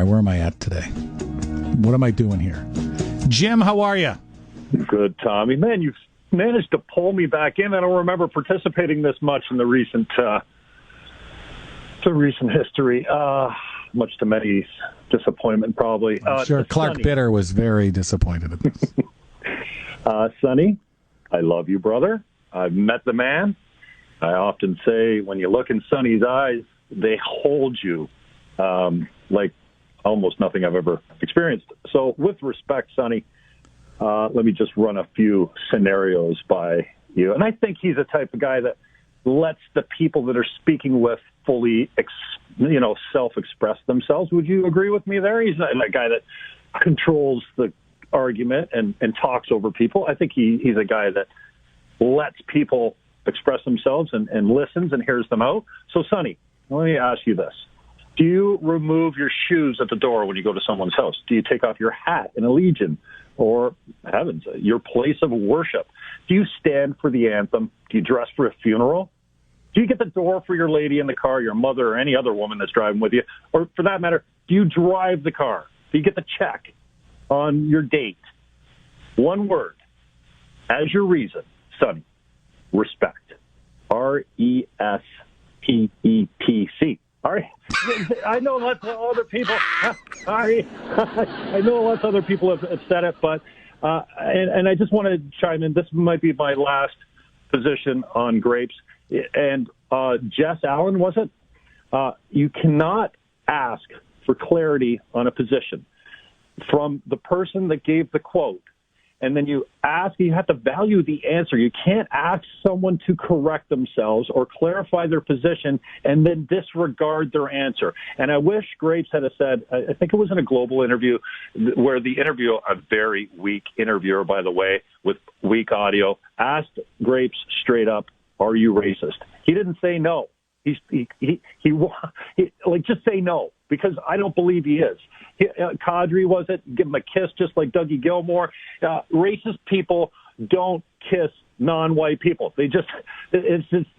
right, where am I at today? What am I doing here? Jim, how are you? Good, Tommy. Man, you've managed to pull me back in. I don't remember participating this much in the recent history. Much to many's disappointment, probably. I'm sure Clark Sonny. Bitter was very disappointed at this. Sonny, I love you, brother. I've met the man. I often say when you look in Sonny's eyes, they hold you like almost nothing I've ever experienced. So with respect, Sonny, let me just run a few scenarios by you. And I think he's the type of guy that lets the people that are speaking with fully, self-express themselves. Would you agree with me there? He's not a guy that controls the argument and talks over people. I think he's a guy that lets people express themselves and listens and hears them out. So, Sonny, let me ask you this. Do you remove your shoes at the door when you go to someone's house? Do you take off your hat in a legion or, heavens, your place of worship? Do you stand for the anthem? Do you dress for a funeral? Do you get the door for your lady in the car, your mother, or any other woman that's driving with you? Or, for that matter, do you drive the car? Do you get the check on your date? One word. As your reason, Sonny, respect. RESPECT. All right. I know lots of other people. I know lots of other people have said it, but and I just want to chime in. This might be my last position on grapes. And Jess Allen, was it? You cannot ask for clarity on a position from the person that gave the quote. And then you have to value the answer. You can't ask someone to correct themselves or clarify their position and then disregard their answer. And I wish Grapes had said, I think it was in a Global interview, where the interviewer, a very weak interviewer, by the way, with weak audio, asked Grapes straight up, are you racist? He didn't say no. He just say no, because I don't believe he is. Kadri, was it? Give him a kiss just like Dougie Gilmore. Racist people don't kiss non-white people.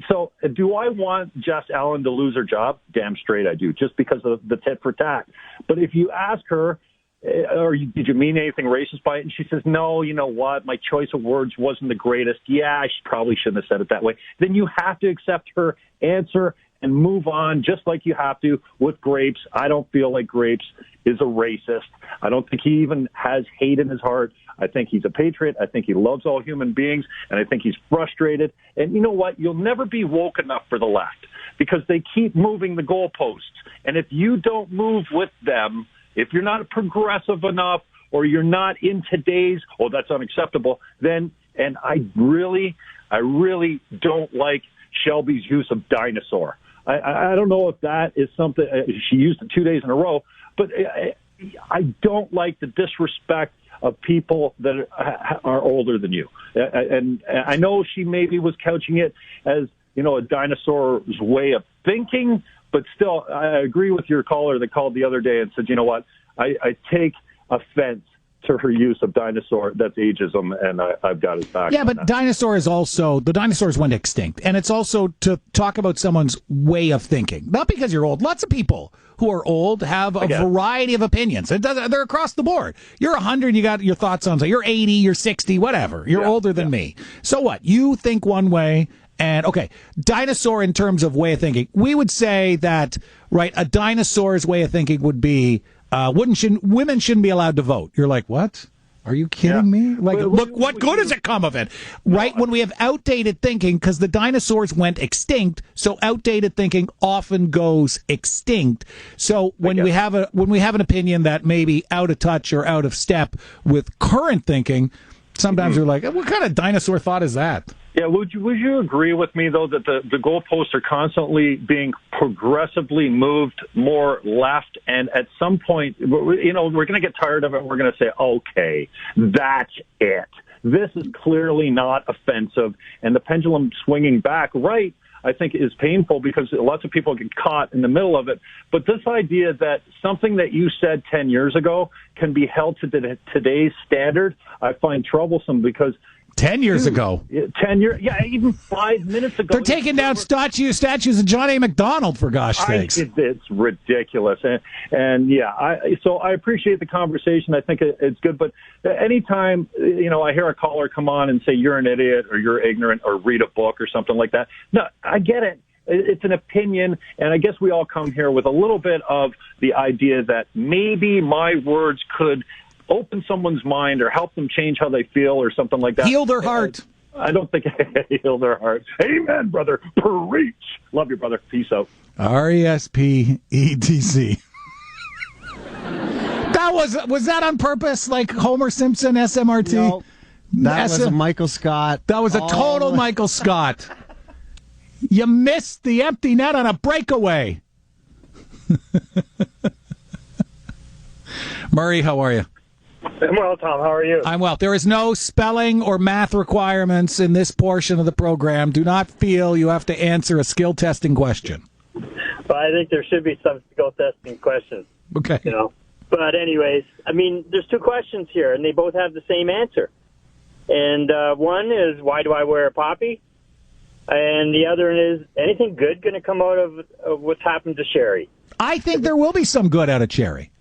So do I want Jess Allen to lose her job? Damn straight I do, just because of the tit for tat. But if you ask her, did you mean anything racist by it? And she says, no, you know what? My choice of words wasn't the greatest. Yeah, I probably shouldn't have said it that way. Then you have to accept her answer and move on, just like you have to with Grapes. I don't feel like Grapes is a racist. I don't think he even has hate in his heart. I think he's a patriot. I think he loves all human beings, and I think he's frustrated. And you know what? You'll never be woke enough for the left, because they keep moving the goalposts. And if you don't move with them, if you're not progressive enough, or you're not in today's, that's unacceptable, then, and I really don't like Shelby's use of dinosaur. I don't know if that is something, she used it 2 days in a row, but I don't like the disrespect of people that are older than you. And I know she maybe was couching it as, a dinosaur's way of thinking, but still, I agree with your caller that called the other day and said, you know what, I take offense to her use of dinosaur. That's ageism, and I've got his back. Yeah, but the dinosaurs went extinct. And it's also to talk about someone's way of thinking. Not because you're old. Lots of people who are old have a variety of opinions. They're across the board. You're 100, you got your thoughts on something. You're 80, you're 60, whatever. You're older than me. So what? You think one way. And, dinosaur in terms of way of thinking. We would say that, right, a dinosaur's way of thinking would be, women shouldn't be allowed to vote. You're like, what? Are you kidding me? Like, look, what good has it come of it? Right? When we have outdated thinking, because the dinosaurs went extinct, so outdated thinking often goes extinct. So when we have an opinion that may be out of touch or out of step with current thinking, sometimes you're like, what kind of dinosaur thought is that? Yeah, would you agree with me, though, that the goalposts are constantly being progressively moved more left, and at some point, we're going to get tired of it, and we're going to say, okay, that's it. This is clearly not offensive, and the pendulum swinging back right, I think, is painful because lots of people get caught in the middle of it. But this idea that something that you said 10 years ago can be held to today's standard, I find troublesome, because 10 years ago. 10 years, yeah, even 5 minutes ago. They're taking down statues of John A. MacDonald, for gosh sakes. It's ridiculous. And yeah, so I appreciate the conversation. I think it's good. But anytime, I hear a caller come on and say you're an idiot or you're ignorant or read a book or something like that. No, I get it. It's an opinion, and I guess we all come here with a little bit of the idea that maybe my words could open someone's mind or help them change how they feel or something like that. Heal their heart. I don't think heal their heart. Amen, brother. Preach. Love you, brother. Peace out. RESPETC. Was that on purpose, like Homer Simpson, SMRT? No, that was a Michael Scott. That was a total Michael Scott. You missed the empty net on a breakaway. Murray, how are you? I'm well, Tom. How are you? I'm well. There is no spelling or math requirements in this portion of the program. Do not feel you have to answer a skill testing question. But I think there should be some skill testing questions. Okay. But anyways, there's two questions here, and they both have the same answer. And one is, why do I wear a poppy? And the other is, anything good going to come out of what's happened to Sherry? I think there will be some good out of Cherry.